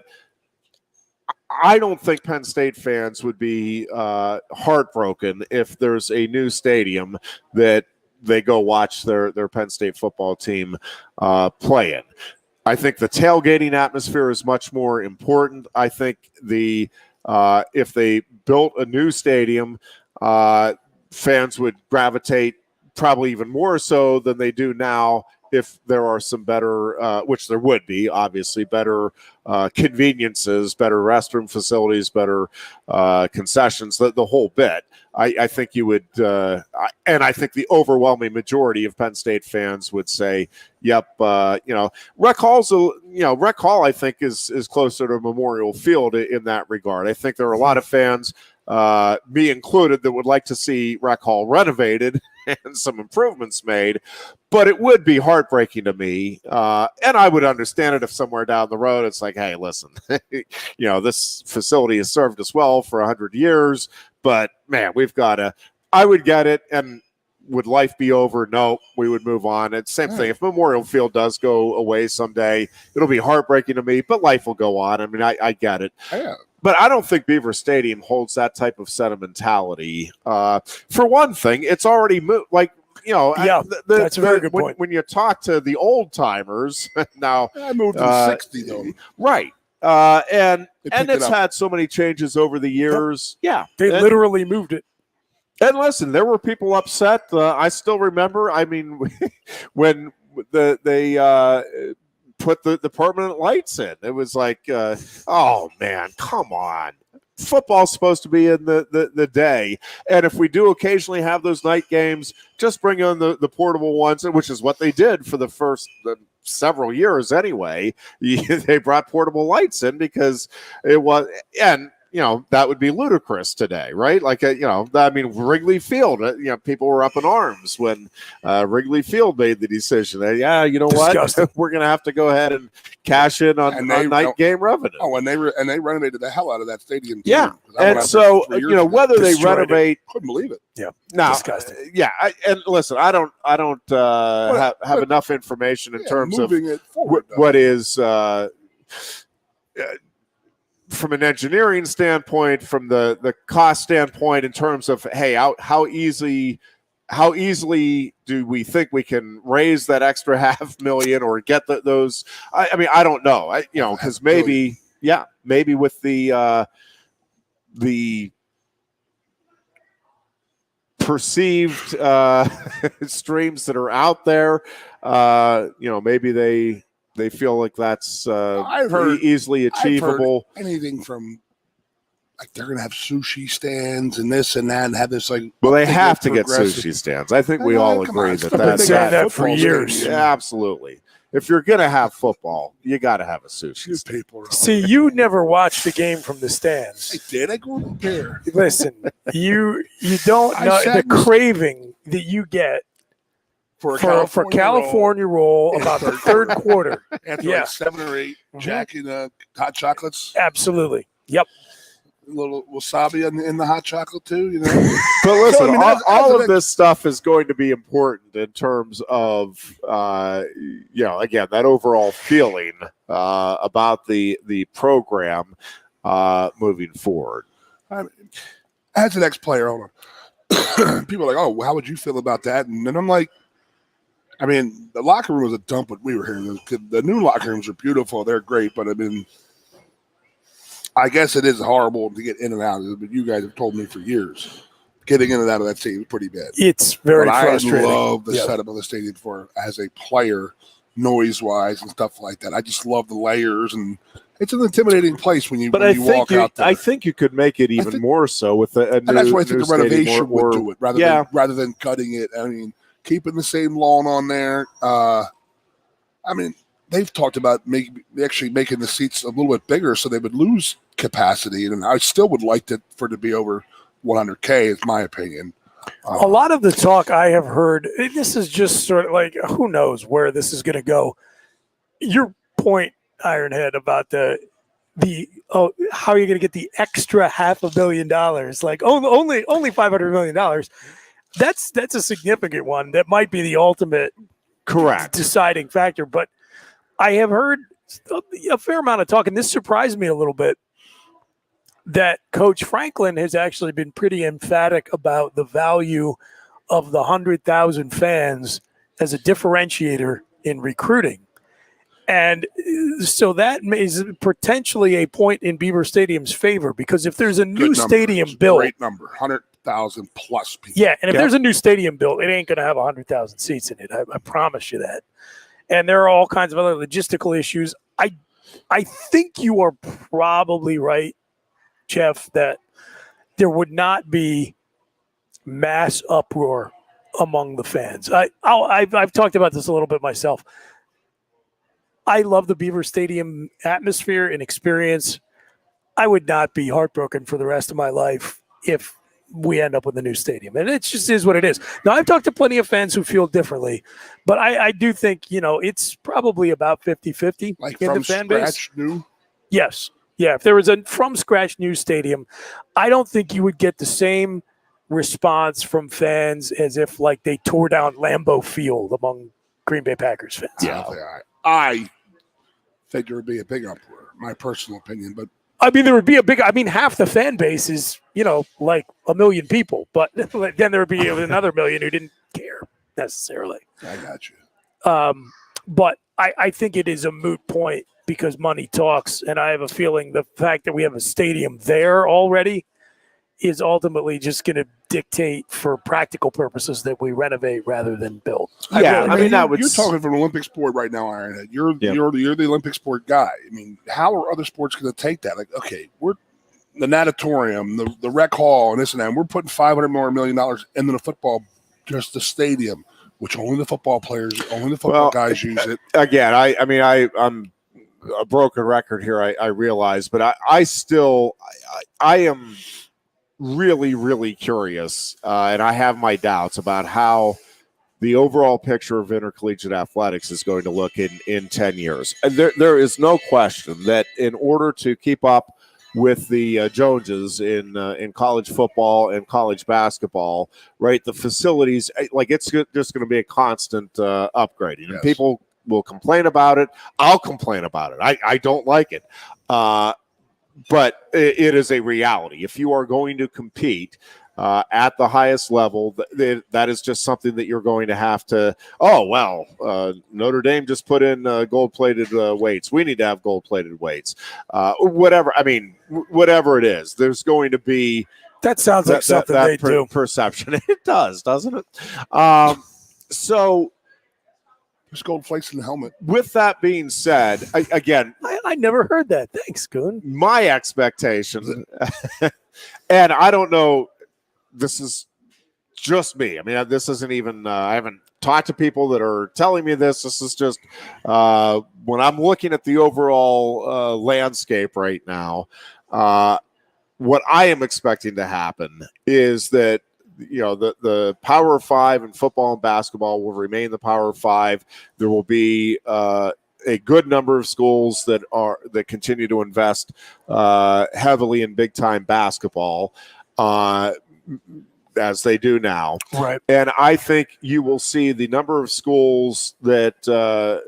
I don't think Penn State fans would be heartbroken if there's a new stadium that they go watch their Penn State football team play in. I think the tailgating atmosphere is much more important. I think if they built a new stadium, fans would gravitate probably even more so than they do now if there are some better, which there would be, obviously, better conveniences, better restroom facilities, better concessions, the whole bit. I think you would, and I think the overwhelming majority of Penn State fans would say, yep, Rec Hall, I think, is closer to Memorial Field in that regard. I think there are a lot of fans, me included, that would like to see Rec Hall renovated and some improvements made, but it would be heartbreaking to me. And I would understand it if somewhere down the road it's like, hey, listen, this facility has served us well for 100 years, but man, I would get it. And would life be over? No, we would move on. It's the same thing. If Memorial Field does go away someday, it'll be heartbreaking to me, but life will go on. I mean, I get it. Yeah. But I don't think Beaver Stadium holds that type of sentimentality. For one thing, it's already moved. That's a very good point. When you talk to the old timers now, I moved in '60 though, right? And it's had so many changes over the years. Yeah, they literally moved it. And listen, there were people upset. I still remember. I mean, when they put the permanent lights in, it was like, oh man, come on. Football's supposed to be in the day, and if we do occasionally have those night games, just bring in the portable ones, which is what they did for the first several years anyway. They brought portable lights in because it was, and that would be ludicrous today, right? Like, Wrigley Field, people were up in arms when Wrigley Field made the decision. You know Disgusting. what? We're going to have to go ahead and cash in on night game revenue. Oh, and they renovated the hell out of that stadium. Too, yeah. And so, whether they renovate, couldn't believe it. Yeah. No. Disgusting. And listen, I don't have enough information in terms of it forward, what is from an engineering standpoint, from the cost standpoint, in terms of how easily do we think we can raise that extra $500,000 or get those? I don't know. Because maybe with the perceived streams that are out there, maybe they feel like that's easily achievable. Anything from like they're going to have sushi stands and this and that, and have this like. Well, they have to get sushi stands. I think we all agree that been saying that for years. Yeah, absolutely. If you're going to have football, you got to have a sushi stand. See, you never watched the game from the stands. I did. I grew up here. Listen, you don't know the craving that you get for California roll about the third quarter. After like 7 or 8 Jack and hot chocolates. Absolutely. Yep. A little wasabi in the hot chocolate too, But listen, all of this stuff is going to be important in terms of, again, that overall feeling about the program moving forward. As an ex-player, hold on. People are like, "Oh, how would you feel about that?" And then I'm like, the locker room was a dump when we were here. The new locker rooms are beautiful; they're great, but I guess it is horrible to get in and out of it, but you guys have told me for years getting in and out of that stadium is pretty bad. It's very frustrating. I love the setup of the stadium as a player, noise-wise and stuff like that. I just love the layers, and it's an intimidating place when you walk out there. I think you could make it even more so with a new. And that's why I think the renovation would do it rather than cutting it. Keeping the same lawn on there. They've talked about actually making the seats a little bit bigger so they would lose capacity, and I still would like for it to be over 100K, is my opinion. A lot of the talk I have heard, this is just sort of like, who knows where this is going to go. Your point, Ironhead, about how are you going to get the extra $500 million? Like only $500 million. That's a significant one. That might be the ultimate deciding factor, but I have heard a fair amount of talk, and this surprised me a little bit, that Coach Franklin has actually been pretty emphatic about the value of the 100,000 fans as a differentiator in recruiting. And so that is potentially a point in Beaver Stadium's favor, because if there's a new stadium built. Great number, 100,000 plus people. Yeah, and if there's a new stadium built, it ain't going to have 100,000 seats in it. I promise you that. And there are all kinds of other logistical issues. I think you are probably right, Jeff, that there would not be mass uproar among the fans. I've talked about this a little bit myself. I love the Beaver Stadium atmosphere and experience. I would not be heartbroken for the rest of my life if we end up with a new stadium. And it just is what it is. Now, I've talked to plenty of fans who feel differently, but I do think, it's probably about 50-50 in the fan base. New? Yes. Yeah, if there was a from-scratch new stadium, I don't think you would get the same response from fans as if, like, they tore down Lambeau Field among Green Bay Packers fans. Yeah, I think there would be a big uproar, my personal opinion. But there would be half the fan base is, like 1 million people, but then there would be another million who didn't care necessarily. I got you. But I think it is a moot point because money talks, and I have a feeling the fact that we have a stadium there already is ultimately just going to dictate for practical purposes that we renovate rather than build. Yeah, you're talking from an Olympic sport right now, Ironhead. You're the Olympic sport guy. How are other sports going to take that? Like, okay, we're the natatorium, the rec hall, and this and that. And we're putting $500 million into the football, just the stadium, which only the football players, only the football guys use it. Again, I'm a broken record here, I realize, but I am really, really curious, and I have my doubts about how the overall picture of intercollegiate athletics is going to look in 10 years. And there is no question that in order to keep up with the Joneses in college football and college basketball, right, the facilities, like it's just going to be a constant upgrading. Yes. And people will complain about it. I'll complain about it. I don't like it. But it is a reality. If you are going to compete at the highest level, that is just something that you're going to have to, Notre Dame just put in gold-plated weights. We need to have gold-plated weights. Whatever it is, there's going to be that sounds like something they do. Perception. It does, doesn't it? So there's gold flakes in the helmet. With that being said, I never heard that. Thanks, Goon. My expectation, and I don't know, this is just me. I mean, this isn't even, I haven't talked to people that are telling me this. This is just when I'm looking at the overall landscape right now, what I am expecting to happen is that, the Power Five in football and basketball will remain the Power Five. There will be a good number of schools that continue to invest heavily in big time basketball, as they do now. Right. And I think you will see the number of schools that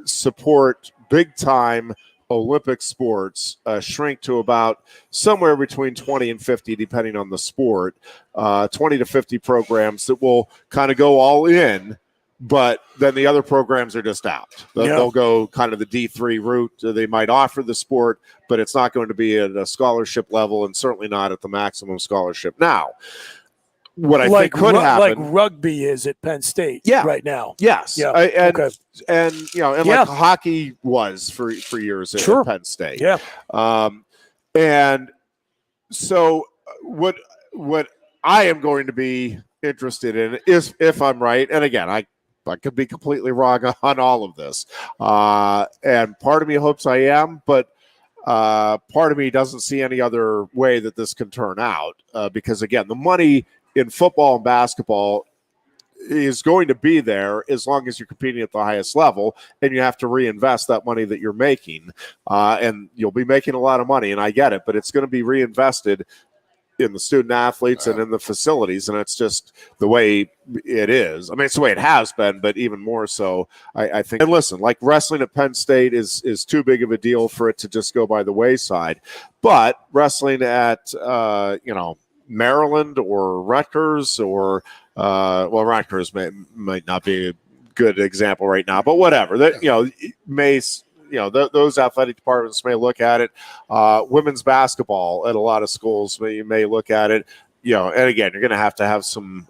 support big time Olympic sports shrink to about somewhere between 20 and 50, depending on the sport, 20 to 50 programs that will kind of go all in, but then the other programs are just out. They'll go kind of the D3 route. They might offer the sport, but it's not going to be at a scholarship level and certainly not at the maximum scholarship. Now, what I think could happen, like rugby is at Penn State, right now. Yes, yeah, and like hockey was for years at Penn State. Yeah, and so what I am going to be interested in is, if I'm right, and again, I could be completely wrong on all of this, and part of me hopes I am, but part of me doesn't see any other way that this can turn out, because again, the money in football and basketball is going to be there as long as you're competing at the highest level, and you have to reinvest that money that you're making, and you'll be making a lot of money, and I get it, but it's going to be reinvested in the student athletes and in the facilities, and it's just the way it is. I mean, it's the way it has been, but even more so, I think. And listen, like wrestling at Penn State is too big of a deal for it to just go by the wayside, but wrestling at Maryland or Rutgers or Rutgers might not be a good example right now, but whatever that those athletic departments may look at it. Women's basketball at a lot of schools may look at it. And again, you're going to have some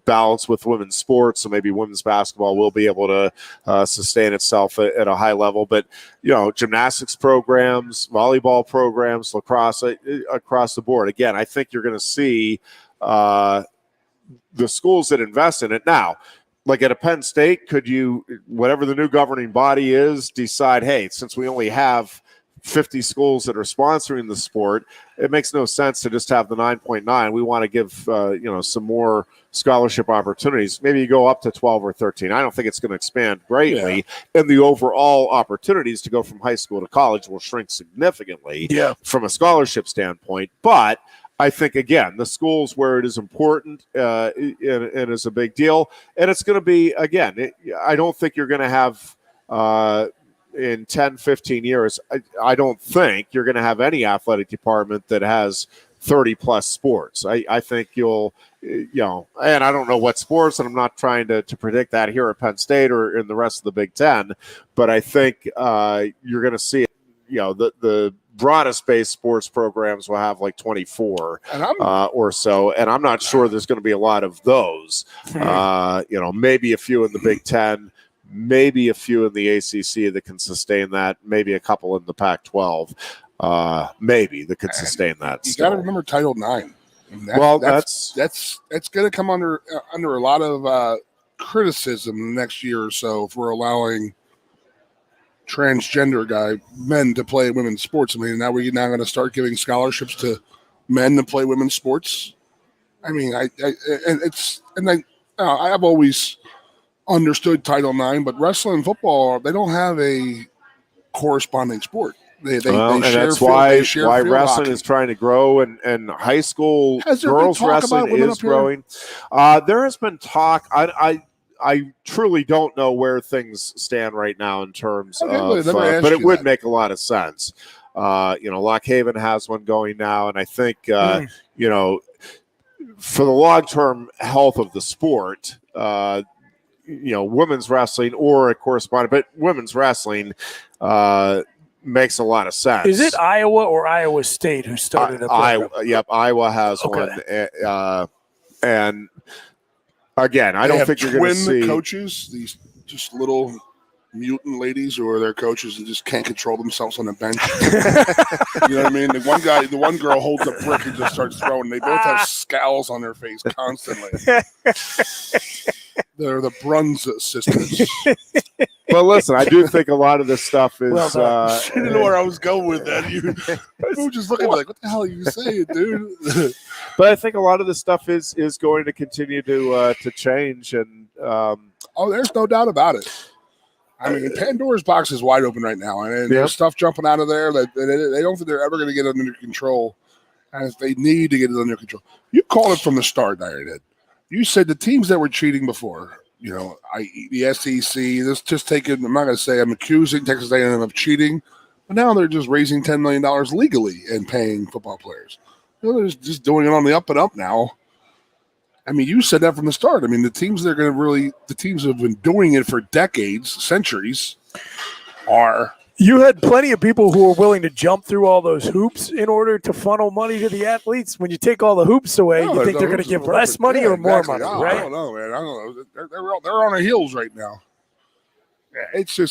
balance with women's sports, so maybe women's basketball will be able to sustain itself at a high level. But gymnastics programs, volleyball programs, lacrosse across the board. Again, I think you're going to see the schools that invest in it now. Like at a Penn State, could you, whatever the new governing body is, decide, hey, since we only have 50 schools that are sponsoring the sport, it makes no sense to just have the 9.9. We want to give some more scholarship opportunities. Maybe you go up to 12 or 13. I don't think it's going to expand greatly, and the overall opportunities to go from high school to college will shrink significantly from a scholarship standpoint. But I think, again, the schools where it is important and is a big deal, and it's going to be, again, I don't think you're going to have in 10, 15 years, I don't think you're going to have any athletic department that has 30-plus sports. I think you'll, and I don't know what sports, and I'm not trying to predict that here at Penn State or in the rest of the Big Ten, but I think you're going to see, the broadest based sports programs will have like 24 or so, and I'm not sure there's going to be a lot of those. Maybe a few in the Big Ten, maybe a few in the ACC that can sustain that, maybe a couple in the Pac-12, maybe that could sustain that. You got to remember Title IX. That's going to come under a lot of criticism the next year or so if we're allowing transgender men to play women's sports. I mean, now we're now going to start giving scholarships to men to play women's sports. I mean, I've always understood Title IX, but wrestling and football, they don't have a corresponding sport. And that's why wrestling hockey is trying to grow, and high school girls wrestling is growing. There has been talk. I truly don't know where things stand right now in terms of, but it would make a lot of sense. Lock Haven has one going now, and I think for the long-term health of the sport, women's wrestling or a correspondent, but women's wrestling makes a lot of sense. Is it Iowa or Iowa State who started it? Iowa has one, and again, I don't think you're going to see coaches. These just little mutant ladies who are their coaches and just can't control themselves on the bench. You know what I mean? The one girl holds a brick and just starts throwing. They both have scowls on their face constantly. They're the Bruns sisters. Well, listen, I do think a lot of this stuff is. I didn't know where I was going with that. You were just looking like, what the hell are you saying, dude? But I think a lot of this stuff is going to continue to change, and there's no doubt about it. I mean, Pandora's box is wide open right now, and there's stuff jumping out of there that they don't think they're ever going to get under control, and they need to get it under control. You called it from the start, Ironhead. You said the teams that were cheating before, i.e. the SEC, this just taking, I'm not going to say I'm accusing Texas A&M of cheating, but now they're just raising $10 million legally and paying football players. They're just doing it on the up and up now. I mean, you said that from the start. I mean, the teams that are going to the teams that have been doing it for decades, centuries, are. You had plenty of people who were willing to jump through all those hoops in order to funnel money to the athletes. When you take all the hoops away, you think they're going to give less money or more money, right? I don't know, man. I don't know. They're on their heels right now. It's a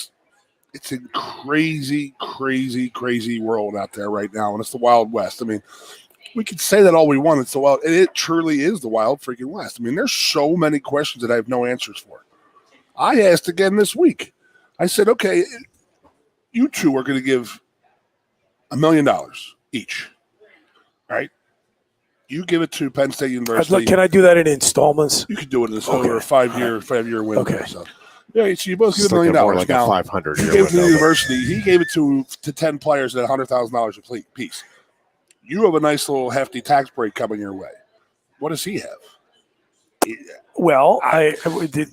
crazy, crazy, crazy world out there right now, and it's the Wild West. I mean, we can say that all we want. It's the wild. It truly is the Wild freaking West. I mean, there's so many questions that I have no answers for. I asked again this week. I said, okay, you two are going to give $1 million each, right? You give it to Penn State University. Can I do that in installments? You could do it in over a five-year window. Okay. So. Yeah, so you both give $1 million. Like now, a $500. He gave it to the university. He gave it to 10 players at $100,000 a piece. You have a nice little hefty tax break coming your way. What does he have? Well, it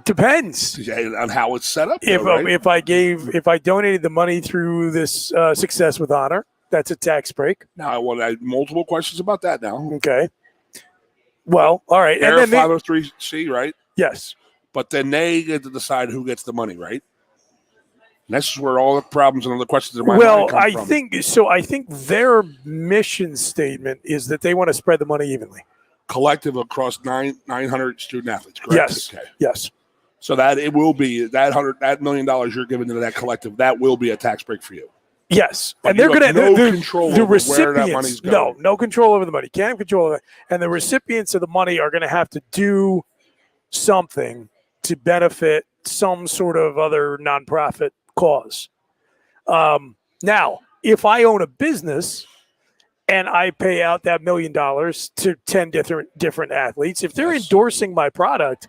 depends on how it's set up. If I donated the money through this Success with Honor, that's a tax break. Now I have multiple questions about that now. Okay. Well, all right. They're and then 503C, right? Yes. But then they get to decide who gets the money, right? And that's where all the problems and all the questions in my mind come from. I think their mission statement is that they want to spread the money evenly. Collective across 900 student athletes, correct? Yes. Okay. Yes. So that it will be that $1 million you're giving to that collective, that will be a tax break for you. Yes. But and they're going to no control over where that money's going. No control over the money. Can't have control over it. And the recipients of the money are going to have to do something to benefit some sort of other nonprofit cause. Now, if I own a business and I pay out that $1 million to 10 different athletes, if they're endorsing my product,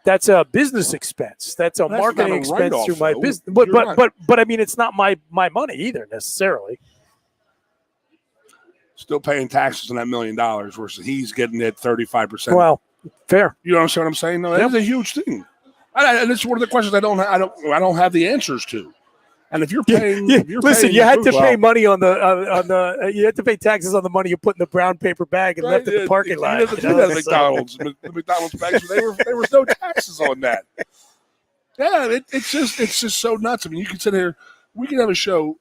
that's a business expense. That's a marketing expense through my business. But I mean, it's not my money either necessarily. Still paying taxes on that $1 million versus he's getting it 35%. Well, fair. You understand what I'm saying? No, that's a huge thing. And it's one of the questions I don't have the answers to. And if you're paying, you had to pay money on the you had to pay taxes on the money you put in the brown paper bag and left in the parking lot. You had to do that at McDonald's. The McDonald's bags, there was no taxes on that. Yeah, it's just so nuts. I mean, you can sit here, we can have a show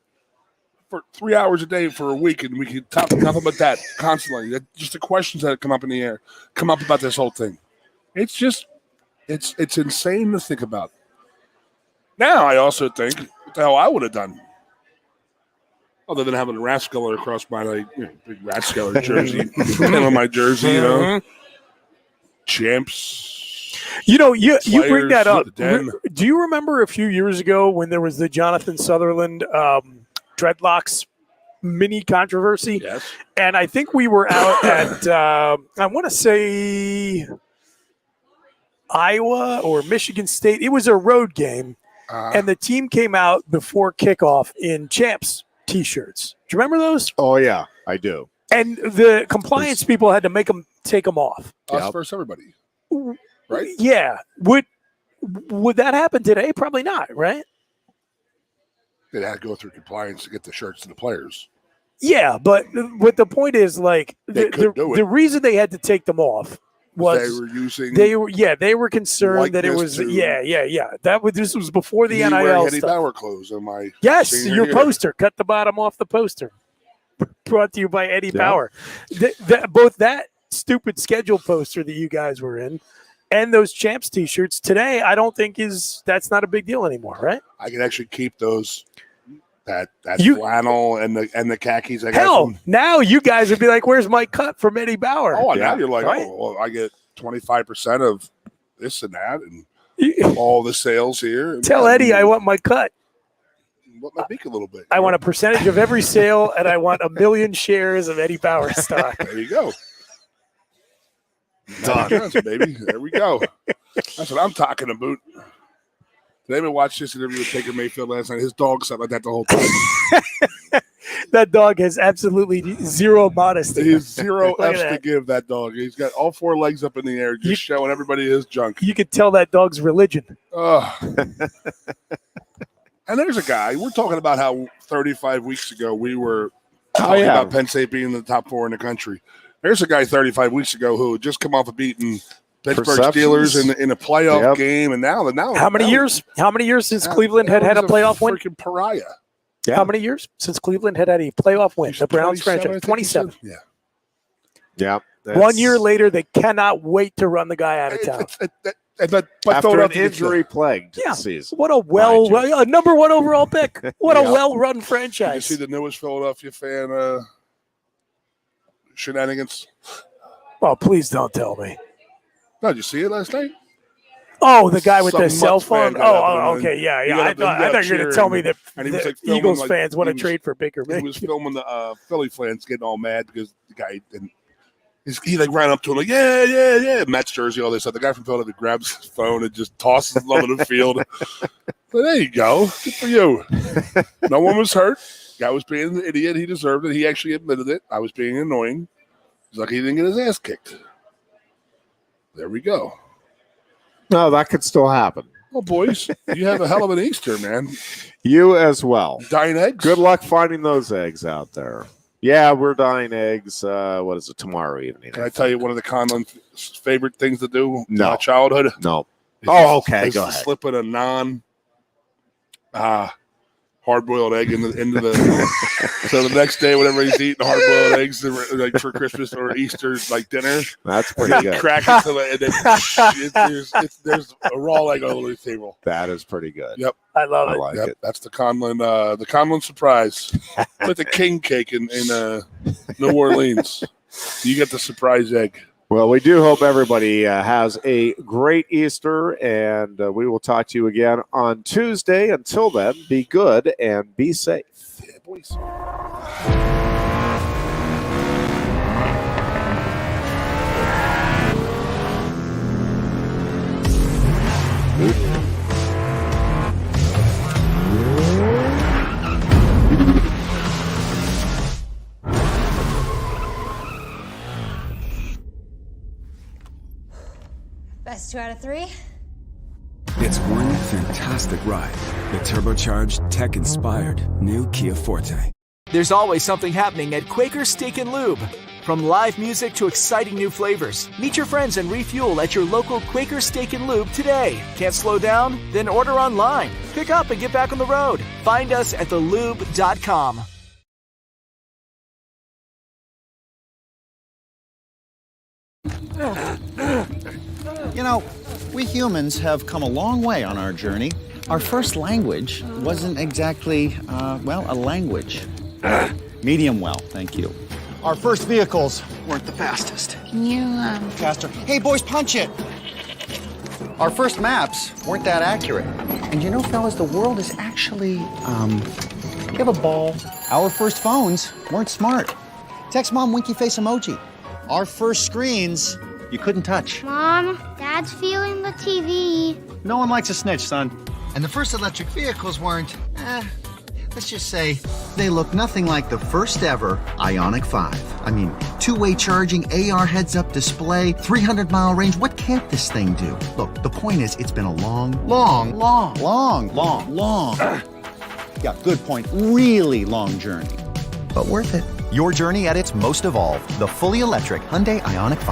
for 3 hours a day for a week, and we can talk nothing but that constantly. Just the questions that come up in the air, come up about this whole thing. It's just, it's insane to think about. Now, I also think, what the hell I would have done, other than having a Rathskeller across my big Rathskeller jersey, on my jersey, Champs. You bring Players, that up. the den. Do you remember a few years ago when there was the Jonathan Sutherland dreadlocks mini controversy? Yes. And I think we were out at I want to say Iowa or Michigan State. It was a road game, and the team came out before kickoff in champs T-shirts. Do you remember those? Oh yeah, I do. And the compliance people had to make them take them off. Us versus everybody. Right? Yeah. Would that happen today? Probably not, right? They had to go through compliance to get the shirts to the players. Yeah, but what the point is, like, the reason they had to take them off was they were using. They were concerned that it was this was before the NIL Eddie stuff. Bauer clothes. Am I? Yes, your here? poster. Cut the bottom off the poster. Brought to you by Eddie Bauer. Both that stupid schedule poster that you guys were in and those champs T-shirts today, I don't think that's not a big deal anymore, right? I can actually keep those. That flannel and the khakis. Now you guys would be like, "Where's my cut from Eddie Bauer?" Oh, now you're like, right? "Oh, well, I get 25% of this and that, and all the sales here." Tell Eddie I want my cut. Let my beak a little bit. I want a percentage of every sale, and I want 1 million shares of Eddie Bauer stock. There you go. Done, baby. There we go. That's what I'm talking about. Did anyone watch this interview with Baker Mayfield last night? His dog sounded like that the whole time. That dog has absolutely zero modesty. He has zero F's to give, that dog. He's got all 4 legs up in the air, just showing everybody his junk. You could tell that dog's religion. And there's a guy. We're talking about how 35 weeks ago we were talking about Penn State being in the top 4 in the country. There's a guy 35 weeks ago who had just come off of beating Pittsburgh Steelers in a playoff game, and now how many years? How many years since Cleveland had a playoff win? Freaking pariah. Yeah. How many years since Cleveland had a playoff win? The Browns franchise, 27. Yeah. 1 year later, they cannot wait to run the guy out of town. But after an injury-plagued season. What a number 1 overall pick. What a well-run franchise. You see the newest Philadelphia fan shenanigans? Oh, please don't tell me. No, did you see it last night? Oh, the guy with the cell phone. Oh, okay, yeah. I thought you were going to tell me that the Eagles fans want to trade for Baker Mayfield. He was filming the Philly fans getting all mad because the guy didn't. He ran up to him like, yeah, Mets jersey, all this stuff. The guy from Philadelphia grabs his phone and just tosses it onto the field. So there you go. Good for you. No one was hurt. Guy was being an idiot. He deserved it. He actually admitted it. I was being annoying. He's like, he didn't get his ass kicked. There we go. No, that could still happen. Well, boys, you have a hell of an Easter, man. You as well. Dying eggs? Good luck finding those eggs out there. Yeah, we're dying eggs. What is it, tomorrow evening? Can I tell you one of the Conlin's favorite things to do in my childhood? No. Oh, okay, go ahead. Slipping a hard-boiled egg into the so the next day, whenever he's eating hard-boiled eggs like for Christmas or Easter, like dinner, that's pretty good. Crack it to there's a raw egg all over the table. That is pretty good. Yep, I love it. Like it. That's the Conlin surprise. Like the king cake in New Orleans. You get the surprise egg. Well, we do hope everybody has a great Easter, and we will talk to you again on Tuesday. Until then, be good and be safe. Yeah, boys. Best 2 out of 3? It's one fantastic ride. The turbocharged, tech-inspired new Kia Forte. There's always something happening at Quaker Steak Lube. From live music to exciting new flavors, meet your friends and refuel at your local Quaker Steak Lube today. Can't slow down? Then order online. Pick up and get back on the road. Find us at thelube.com. You know, we humans have come a long way on our journey. Our first language wasn't exactly, a language. Medium well, thank you. Our first vehicles weren't the fastest. Can you, Faster. Hey, boys, punch it! Our first maps weren't that accurate. And you know, fellas, the world is actually, give a ball. Our first phones weren't smart. Text mom winky face emoji. Our first screens, you couldn't touch. Mom, Dad's feeling the TV. No one likes a snitch, son. And the first electric vehicles weren't, let's just say, they look nothing like the first ever Ioniq 5. I mean, two-way charging, AR heads-up display, 300-mile range. What can't this thing do? Look, the point is, it's been a long, yeah, good point. Really long journey. but worth it. Your journey at its most evolved, the fully electric Hyundai Ioniq 5.